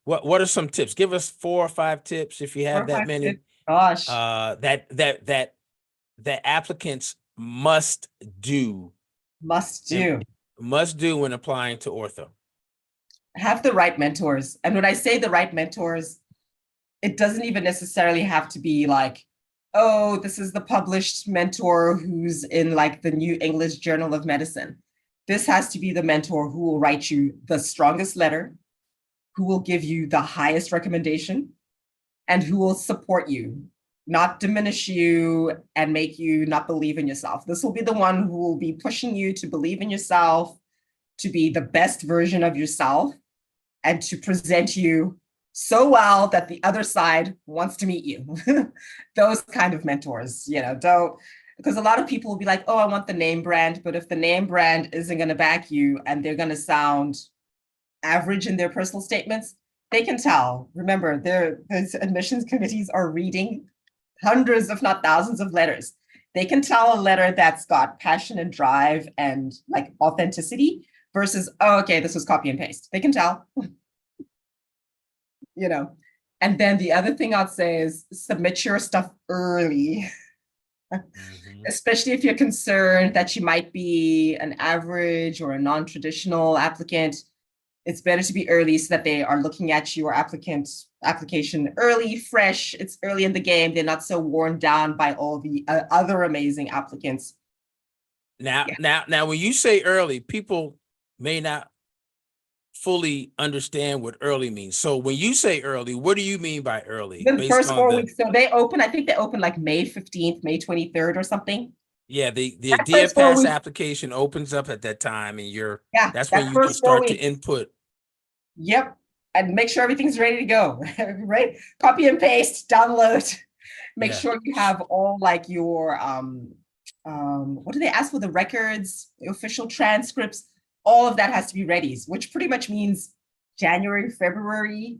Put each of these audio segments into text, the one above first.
what are some tips? Give us 4 or 5 tips if you 4 have or that 5 many. tips. Gosh, That applicants must do must and do. must do when applying to ortho. Have the right mentors. And when I say the right mentors, it doesn't even necessarily have to be like, oh, this is the published mentor who's in like the New English Journal of Medicine. This has to be the mentor who will write you the strongest letter, who will give you the highest recommendation, and who will support you, not diminish you and make you not believe in yourself. This will be the one who will be pushing you to believe in yourself, to be the best version of yourself, and to present you so well that the other side wants to meet you. Those kind of mentors, don't, because a lot of people will be like, oh, I want the name brand. But if the name brand isn't going to back you and they're going to sound average in their personal statements, they can tell. Remember, those admissions committees are reading hundreds, if not thousands of letters. They can tell a letter that's got passion and drive and like authenticity versus, oh, okay, this was copy and paste. They can tell. And then the other thing I'd say is submit your stuff early, especially if you're concerned that you might be an average or a non-traditional applicant. It's better to be early so that they are looking at your application early, fresh. It's early in the game. They're not so worn down by all the other amazing applicants. Now, when you say early, people may not fully understand what early means. So when you say early, what do you mean by early? The first 4 weeks. So I think they open like May 15th, May 23rd or something. Yeah, the DFS application opens up at that time, and that's when you can start to input. Yep. And make sure everything's ready to go, right? Copy and paste, download. Make sure you have all like your what do they ask for? The records, the official transcripts, all of that has to be ready, which pretty much means January, February.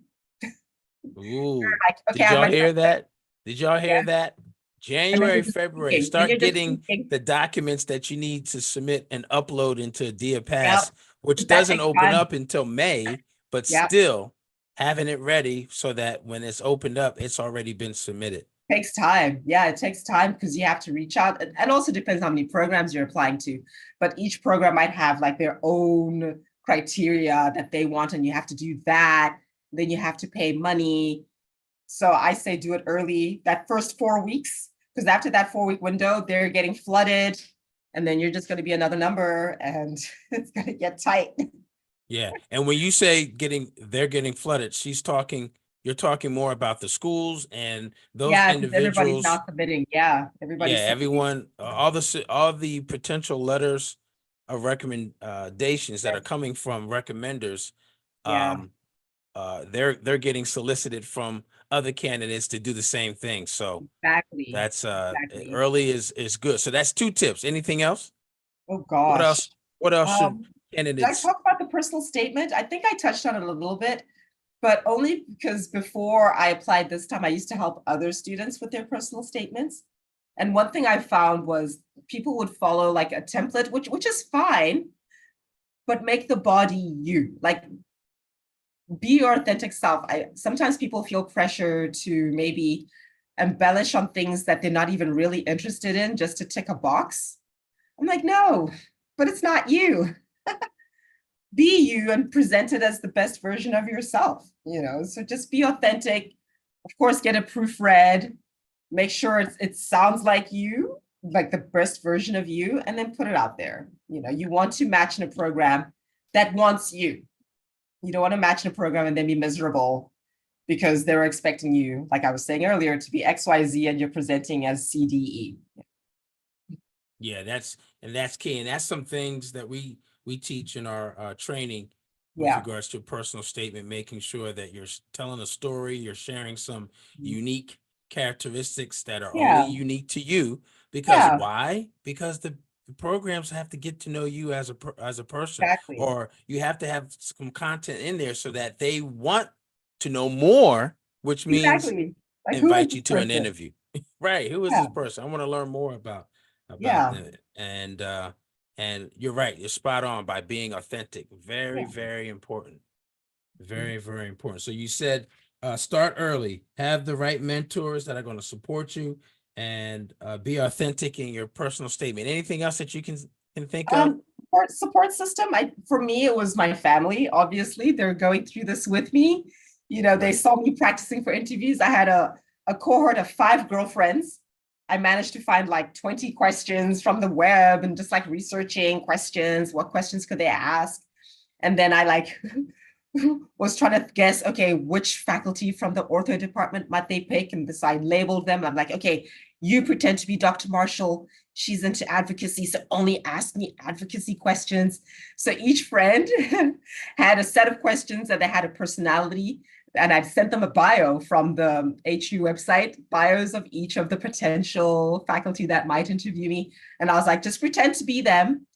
Ooh, like, okay, did y'all hear that? Did y'all hear that? January, February, start getting the documents that you need to submit and upload into DFS, which doesn't open up until May, but still having it ready so that when it's opened up, it's already been submitted. Takes time. Yeah, it takes time because you have to reach out. And also depends how many programs you're applying to. But each program might have like their own criteria that they want, and you have to do that. Then you have to pay money. So I say do it early, that first 4 weeks, because after that 4-week window, they're getting flooded. And then you're just going to be another number and it's going to get tight. Yeah. And when you say they're getting flooded, you're talking more about the schools and those individuals. Everybody's not submitting. Yeah. Everyone, all the potential letters of recommendations that are coming from recommenders. They're getting solicited from other candidates to do the same thing. So that's early is good. So that's 2 tips. Anything else? Oh gosh. What else should candidates? Did I talk about the personal statement? I think I touched on it a little bit, but only because before I applied this time, I used to help other students with their personal statements. And one thing I found was people would follow like a template, which is fine, but make the body you. Like, be your authentic self. Sometimes people feel pressure to maybe embellish on things that they're not even really interested in just to tick a box. I'm like, no, but it's not you. Be you and present it as the best version of yourself, so just be authentic. Of course, get it proofread, make sure it sounds like you, like the best version of you, and then put it out there. You want to match in a program that wants you. You don't want to match in a program and then be miserable because they're expecting you, like I was saying earlier, to be XYZ and you're presenting as CDE. Yeah, that's key. And that's some things that we teach in our training with regards to a personal statement, making sure that you're telling a story, you're sharing some unique characteristics that are only unique to you. Because why? Because the programs have to get to know you as a person, or you have to have some content in there so that they want to know more, which means invite you to an interview. Right? Who is this person? I want to learn more about it. And you're right. You're spot on by being authentic. Very, very important. Very, very important. So you said start early, have the right mentors that are going to support you, and be authentic in your personal statement. Anything else that you can think of? Support system. For me, it was my family. Obviously, they're going through this with me. You know, they saw me practicing for interviews. I had a cohort of 5 girlfriends. I managed to find like 20 questions from the web and just like researching questions. What questions could they ask? And then I like was trying to guess, okay, which faculty from the ortho department might they pick? And this, I labeled them. I'm like, okay, you pretend to be Dr. Marshall. She's into advocacy, so only ask me advocacy questions. So each friend had a set of questions and they had a personality. And I've sent them a bio from the HU website, bios of each of the potential faculty that might interview me. And I was like, just pretend to be them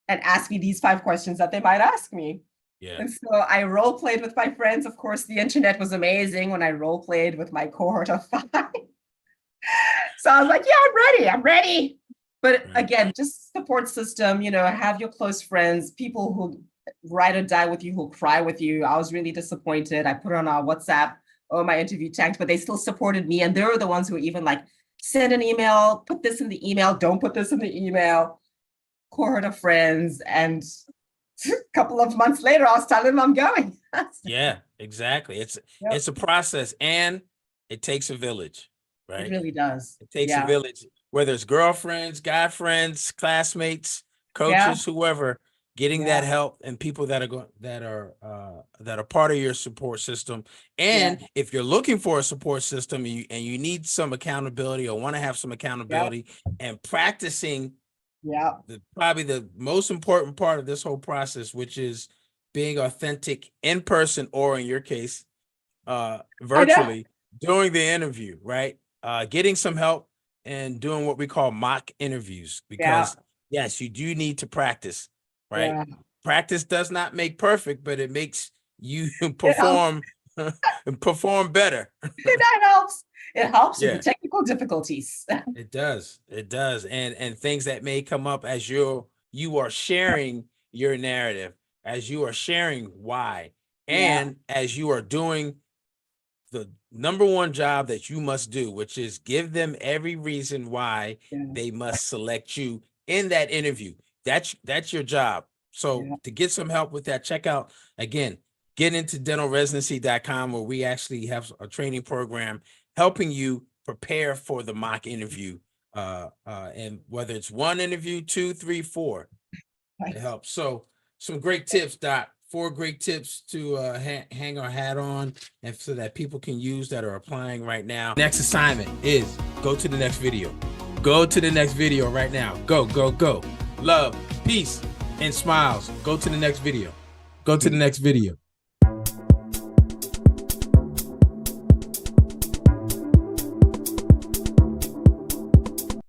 and ask me these 5 questions that they might ask me. Yeah. And so I role played with my friends. Of course, the internet was amazing when I role played with my cohort of 5. So I was like, yeah, I'm ready. But again, just support system, you know, have your close friends, people who ride or die with you, who'll cry with you. I was really disappointed. I put on our WhatsApp, my interview tagged, but they still supported me. And they were the ones who were even like, send an email, put this in the email, don't put this in the email. Cohort of friends. And a couple of months later, I was telling them I'm going. Yeah, exactly. It's a process, and it takes a village, right? It really does. It takes a village, whether it's girlfriends, guy friends, classmates, coaches, whoever, getting that help, and people that are part of your support system. And if you're looking for a support system and you need some accountability or want to have some accountability, and practicing probably the most important part of this whole process, which is being authentic in person, or in your case, virtually, during the interview, right? Getting some help and doing what we call mock interviews, because yes, you do need to practice, right? Practice does not make perfect, but it makes you perform perform better. That helps. It helps with the technical difficulties. It does. And things that may come up as you are sharing your narrative, as you are sharing why, and as you are doing the number one job that you must do, which is give them every reason why they must select you in that interview. That's your job. So to get some help with that, check out, again, getintodentалresidency.com, where we actually have a training program helping you prepare for the mock interview. And whether it's 1 interview, 2, 3, 4, it helps. So some great tips, Doc. 4 great tips to hang our hat on, and so that people can use that are applying right now. Next assignment is go to the next video. Go to the next video right now. Go, go, go. Love, peace, and smiles. Go to the next video. Go to the next video.